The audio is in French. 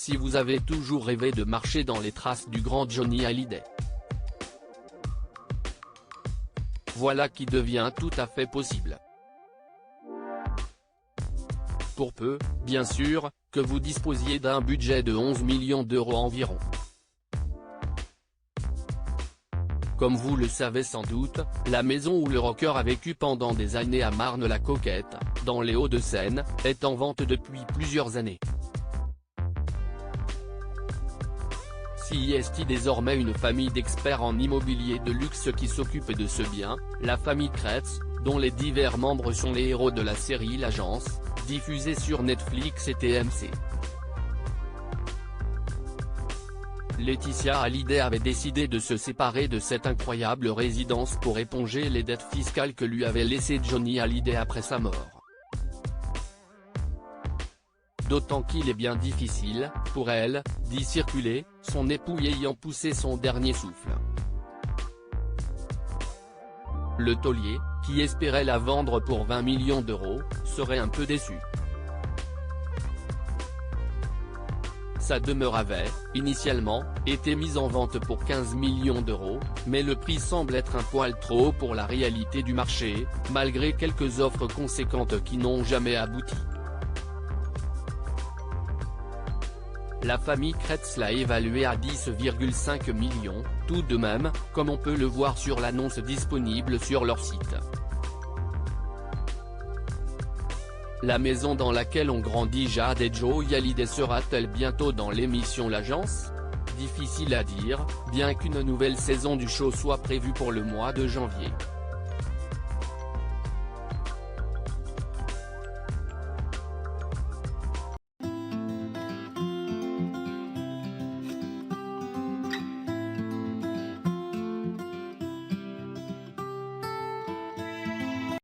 si vous avez toujours rêvé de marcher dans les traces du grand Johnny Hallyday. Voilà qui devient tout à fait possible. Pour peu, bien sûr, que vous disposiez d'un budget de 11 millions d'euros environ. Comme vous le savez sans doute, la maison où le rocker a vécu pendant des années à Marne-la-Coquette, dans les Hauts-de-Seine, est en vente depuis plusieurs années. S'y est désormais une famille d'experts en immobilier de luxe qui s'occupe de ce bien, la famille Kretz, dont les divers membres sont les héros de la série L'Agence, diffusée sur Netflix et TMC. Laetitia Hallyday avait décidé de se séparer de cette incroyable résidence pour éponger les dettes fiscales que lui avait laissées Johnny Hallyday après sa mort. D'autant qu'il est bien difficile, pour elle, d'y circuler, son époux ayant poussé son dernier souffle. Le taulier, qui espérait la vendre pour 20 millions d'euros, serait un peu déçu. Sa demeure avait, initialement, été mise en vente pour 15 millions d'euros, mais le prix semble être un poil trop haut pour la réalité du marché, malgré quelques offres conséquentes qui n'ont jamais abouti. La famille Kretz l'a évalué à 10,5 millions, tout de même, comme on peut le voir sur l'annonce disponible sur leur site. La maison dans laquelle ont grandi Jade et Joey Hallyday sera-t-elle bientôt dans l'émission L'Agence? Difficile à dire, bien qu'une nouvelle saison du show soit prévue pour le mois de janvier.